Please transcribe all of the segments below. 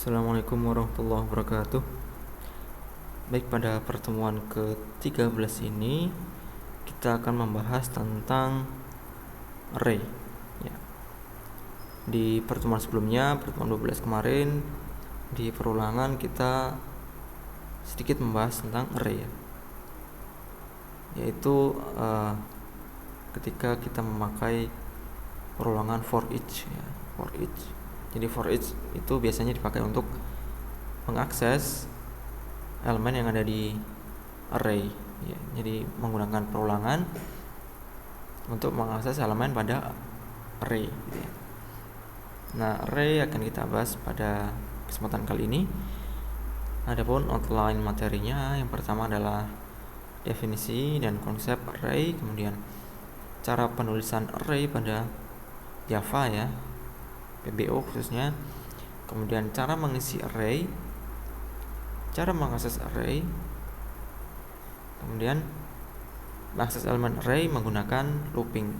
Assalamualaikum warahmatullahi wabarakatuh. Baik, pada pertemuan ke-13 ini kita akan membahas tentang array ya. Di pertemuan sebelumnya, pertemuan 12 kemarin, di perulangan kita sedikit membahas tentang array ya. Yaitu ketika kita memakai perulangan for each ya, for each. Jadi for each itu biasanya dipakai untuk mengakses elemen yang ada di array ya. Jadi menggunakan perulangan untuk mengakses elemen pada array gitu ya. Nah, array akan kita bahas pada kesempatan kali ini. Adapun outline materinya, yang pertama adalah definisi dan konsep array, kemudian cara penulisan array pada Java ya, PBO khususnya, kemudian cara mengisi array, cara mengakses array, kemudian mengakses elemen array menggunakan looping.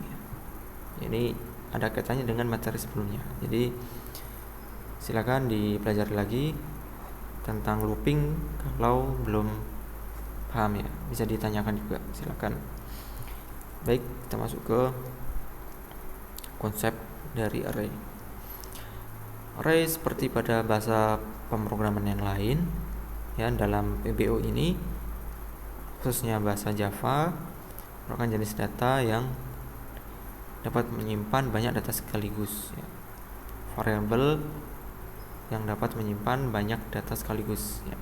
Jadi ada kaitannya dengan materi sebelumnya. Jadi silakan dipelajari lagi tentang looping kalau belum paham ya, bisa ditanyakan juga, silakan. Baik, kita masuk ke konsep dari array. Array seperti pada bahasa pemrograman yang lain ya, dalam PBO ini khususnya bahasa Java merupakan jenis data yang dapat menyimpan banyak data sekaligus ya. Variabel yang dapat menyimpan banyak data sekaligus ya.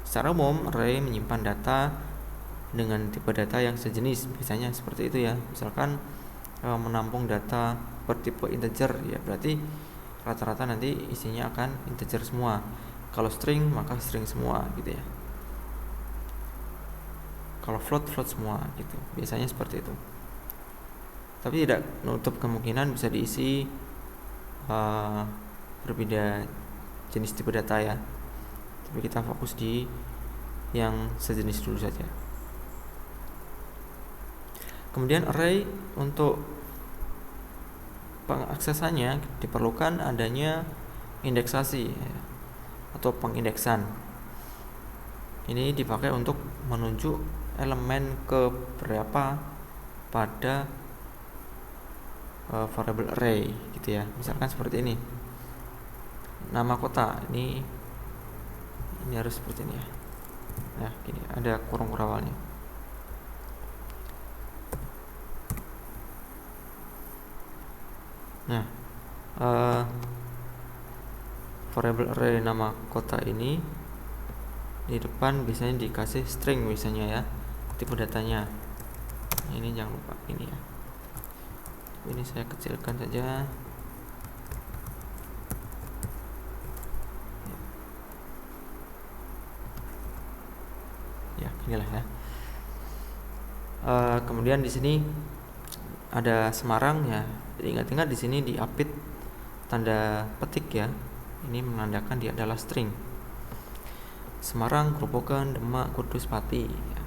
Secara umum array menyimpan data dengan tipe data yang sejenis, biasanya seperti itu ya. Misalkan menampung data bertipe integer ya, berarti rata-rata nanti isinya akan integer semua. Kalau string maka string semua gitu ya. Kalau float semua gitu. Biasanya seperti itu. Tapi tidak menutup kemungkinan bisa diisi berbeda jenis tipe data ya. Tapi kita fokus di yang sejenis dulu saja. Kemudian array untuk pengaksesannya diperlukan adanya indeksasi ya, atau pengindeksan. Ini dipakai untuk menunjuk elemen ke berapa pada variabel array gitu ya. Misalkan seperti ini. Nama kota ini harus seperti ini ya. Nah, gini, ada kurung awalnya. Nah, variabel array nama kota ini di depan biasanya dikasih string misalnya ya, tipe datanya. Ini jangan lupa ini ya. Ini saya kecilkan saja. Ya, inilah ya. Kemudian di sini ada Semarang ya. Jadi ingat-ingat di sini diapit tanda petik ya. Ini menandakan dia adalah string. Semarang, Grobogan, Demak, Kudus, Pati ya.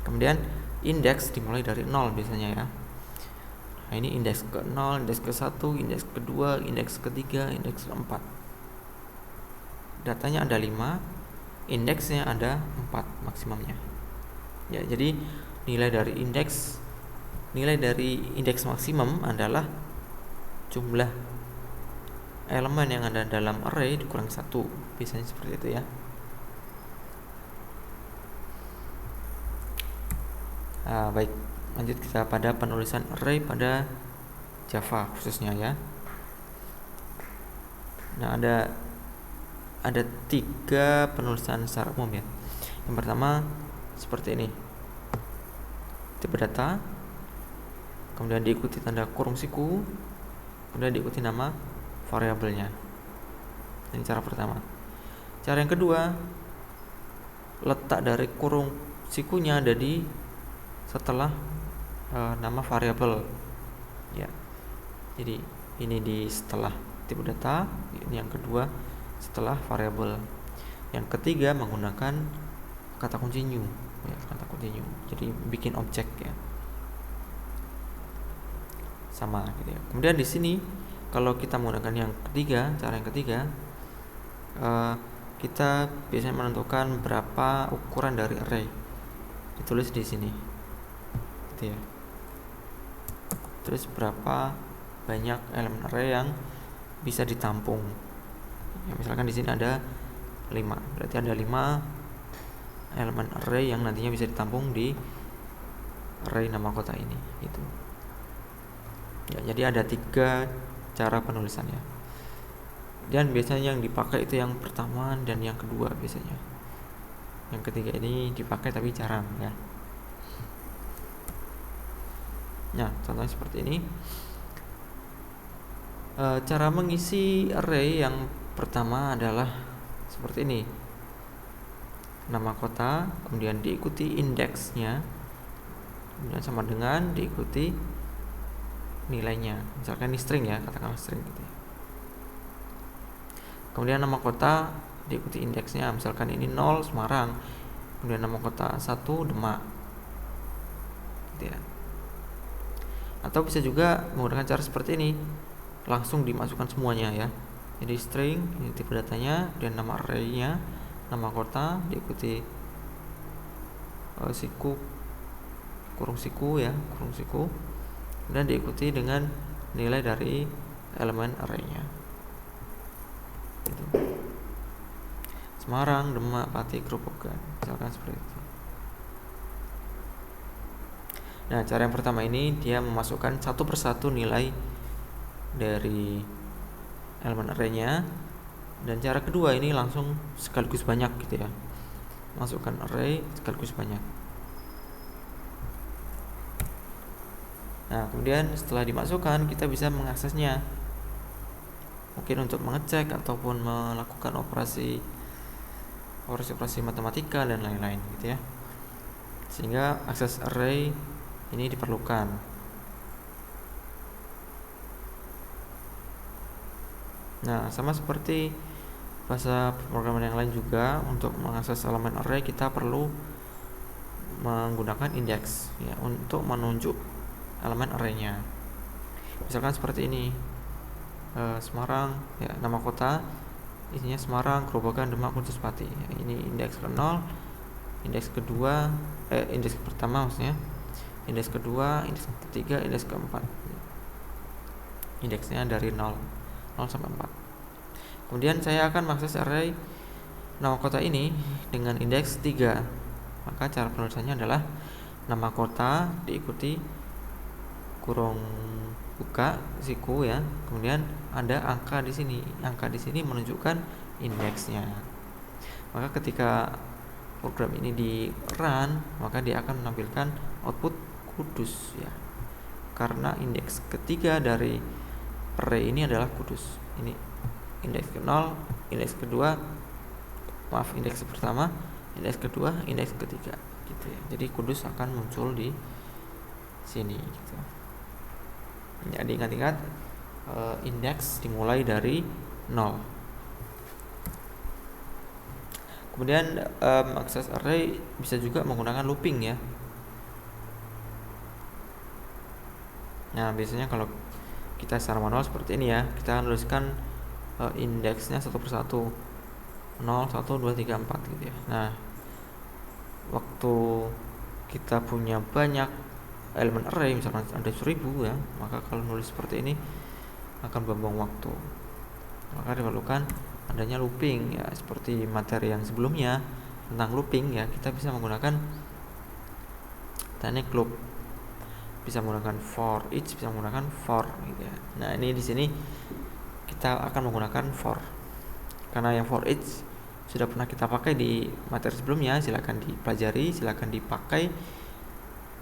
Kemudian indeks dimulai dari 0 biasanya ya. Nah, ini indeks ke-0, indeks ke-1, indeks ke-2, indeks ke-3, indeks ke-4. Datanya ada 5, indeksnya ada 4 maksimumnya. Ya, jadi nilai dari indeks maksimum adalah jumlah elemen yang ada dalam array dikurang 1. Biasanya seperti itu ya. Baik, lanjut kita pada penulisan array pada Java khususnya ya. Nah, ada 3 penulisan secara umum ya. Yang pertama seperti ini, tipe data, kemudian diikuti tanda kurung siku, kemudian diikuti nama variabelnya. Ini cara pertama. Cara yang kedua, letak dari kurung sikunya ada di setelah nama variabel ya. Jadi ini di setelah tipe data, ini yang kedua setelah variabel. Yang ketiga menggunakan kata kunci new ya, kata kunci new. Jadi bikin objek ya. Sama gitu ya. Kemudian di sini kalau kita menggunakan yang ketiga, cara yang ketiga, kita biasanya menentukan berapa ukuran dari array, ditulis di sini gitu ya. Terus berapa banyak elemen array yang bisa ditampung ya, misalkan di sini ada 5, berarti ada 5 elemen array yang nantinya bisa ditampung di array nama kota ini gitu ya. Jadi ada 3 cara penulisannya, dan biasanya yang dipakai itu yang pertama dan yang kedua biasanya. Yang ketiga ini dipakai tapi jarang ya. Nah, contohnya seperti ini. Cara mengisi array yang pertama adalah seperti ini. Nama kota, kemudian diikuti indeksnya, kemudian sama dengan diikuti nilainya. Misalkan ini string ya, katakanlah string gitu ya. Kemudian nama kota diikuti indeksnya, misalkan ini 0 Semarang, kemudian nama kota 1 Demak gitu ya. Atau bisa juga menggunakan cara seperti ini, langsung dimasukkan semuanya ya. Jadi string ini tipe datanya, dan nama array-nya, nama kota diikuti siku kurung siku ya, kurung siku, dan diikuti dengan nilai dari elemen array-nya gitu. Semarang, Demak, Pati, Grobogan, misalkan seperti itu. Nah, cara yang pertama ini dia memasukkan satu persatu nilai dari elemen array-nya, dan cara kedua ini langsung sekaligus banyak gitu ya, masukkan array sekaligus banyak. Nah, kemudian setelah dimasukkan kita bisa mengaksesnya, mungkin untuk mengecek ataupun melakukan operasi matematika dan lain-lain gitu ya, sehingga akses array ini diperlukan. Nah, sama seperti bahasa pemrograman yang lain juga, untuk mengakses elemen array kita perlu menggunakan index ya, untuk menunjuk elemen array-nya. Misalkan seperti ini, Semarang ya, nama kota isinya Semarang, Grobogan, Demak, Kudus, Pati ya, ini indeks ke-0, indeks kedua, indeks pertama maksudnya, indeks kedua, indeks ketiga, indeks keempat. Indeksnya dari 0 sampai 4. Kemudian saya akan mengakses array nama kota ini dengan indeks 3. Maka cara penulisannya adalah nama kota diikuti kurung buka siku ya. Kemudian ada angka di sini. Angka di sini menunjukkan indeksnya. Maka ketika program ini di run, maka dia akan menampilkan output Kudus ya. Karena indeks ketiga dari array ini adalah Kudus. Ini indeks ke-0, indeks kedua, indeks pertama, indeks kedua, indeks ketiga gitu ya. Jadi Kudus akan muncul di sini gitu. Jadi ingat-ingat, indeks dimulai dari 0. Kemudian akses array bisa juga menggunakan looping ya. Nah, biasanya kalau kita secara manual seperti ini ya, kita nuliskan indeksnya satu persatu, 0, 1, 2, 3, 4 gitu ya. Nah, waktu kita punya banyak elemen array, misalkan ada 1000 ya, maka kalau nulis seperti ini akan buang waktu. Maka diperlukan adanya looping ya, seperti materi yang sebelumnya tentang looping ya, kita bisa menggunakan teknik loop. Bisa menggunakan for each, bisa menggunakan for gitu ya. Nah, ini di sini kita akan menggunakan for, karena yang for each sudah pernah kita pakai di materi sebelumnya. Silakan dipelajari, silakan dipakai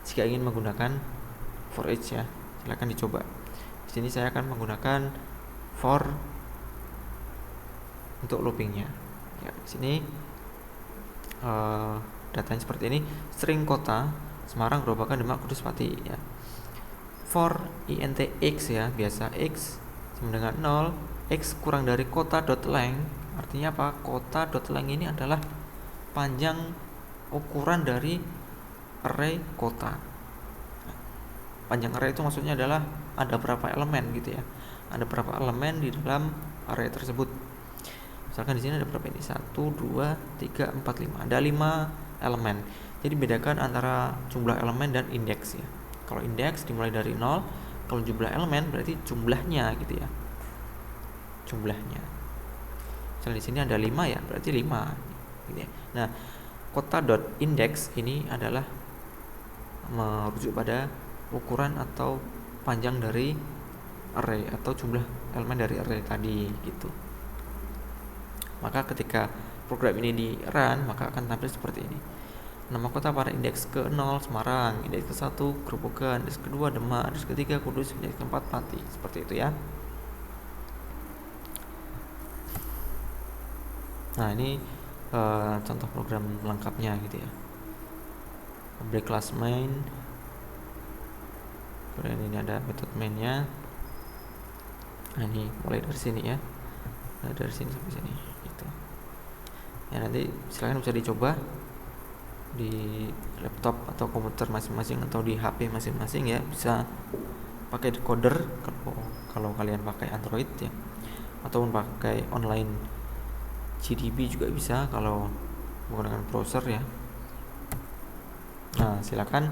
jika ingin menggunakan for each ya. Silakan dicoba. Di sini saya akan menggunakan for untuk loopingnya. Ya, di sini datanya seperti ini, string kota Semarang, Grobogan, Demak, Kudus, Pati ya. For int x ya, biasa x sama dengan 0, x kurang dari kota.length. Artinya apa? Kota.length ini adalah panjang ukuran dari array kota. Panjang array itu maksudnya adalah ada berapa elemen gitu ya. Ada berapa elemen di dalam array tersebut. Misalkan di sini ada berapa ini? 1, 2, 3, 4, 5. Ada 5 elemen. Jadi bedakan antara jumlah elemen dan indeks ya. Kalau indeks dimulai dari 0, kalau jumlah elemen berarti jumlahnya gitu ya. Jumlahnya. Misalnya di sini ada 5 ya, berarti 5 gitu ya. Nah, kota.index ini adalah merujuk pada ukuran atau panjang dari array atau jumlah elemen dari array tadi gitu. Maka ketika program ini di run, maka akan tampil seperti ini. Nama kota pada indeks ke-0 Semarang, indeks ke-1 Grobogan, indeks ke-2 Demak, indeks ke-3 Kudus, indeks ke-4 Pati. Seperti itu ya. Nah, ini contoh program lengkapnya gitu ya. Objek class main, kemudian ini ada metode mainnya. Nah, ini mulai dari sini ya. Nah, dari sini sampai sini gitu. Ya, nanti silakan bisa dicoba di laptop atau komputer masing-masing atau di HP masing-masing ya, bisa pakai decoder kalau kalian pakai Android ya, ataupun pakai online GDB juga bisa kalau menggunakan browser ya. Nah, silakan,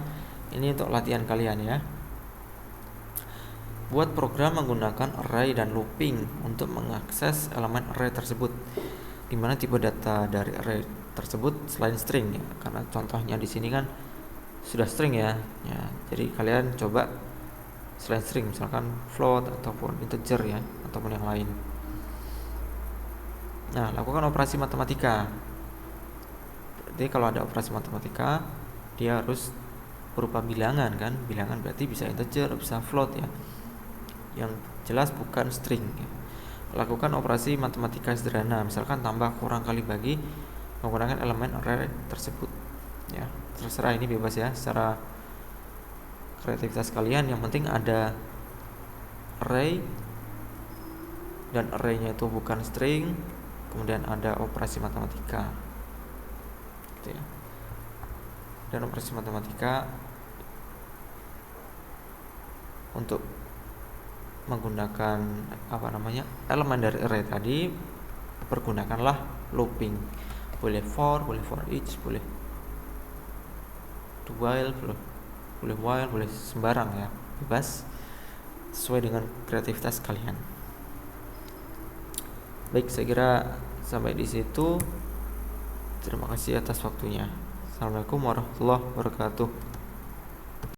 ini untuk latihan kalian ya. Buat program menggunakan array dan looping untuk mengakses elemen array tersebut, di mana tipe data dari array tersebut selain string ya, karena contohnya di sini kan sudah string ya. Jadi kalian coba selain string, misalkan float ataupun integer ya, ataupun yang lain. Nah, lakukan operasi matematika. Jadi kalau ada operasi matematika, dia harus berupa bilangan kan. Bilangan berarti bisa integer, bisa float ya. Yang jelas bukan string ya. Lakukan operasi matematika sederhana, misalkan tambah, kurang, kali, bagi menggunakan elemen array tersebut ya. Terserah, ini bebas ya, secara kreativitas kalian. Yang penting ada array dan arraynya itu bukan string, kemudian ada operasi matematika gitu ya. Dan operasi matematika untuk menggunakan elemen dari array tadi, pergunakanlah looping. Boleh for each, boleh do while, boleh while, boleh sembarang ya, bebas sesuai dengan kreativitas kalian. Baik, saya kira sampai di situ. Terima kasih atas waktunya. Assalamualaikum warahmatullahi wabarakatuh.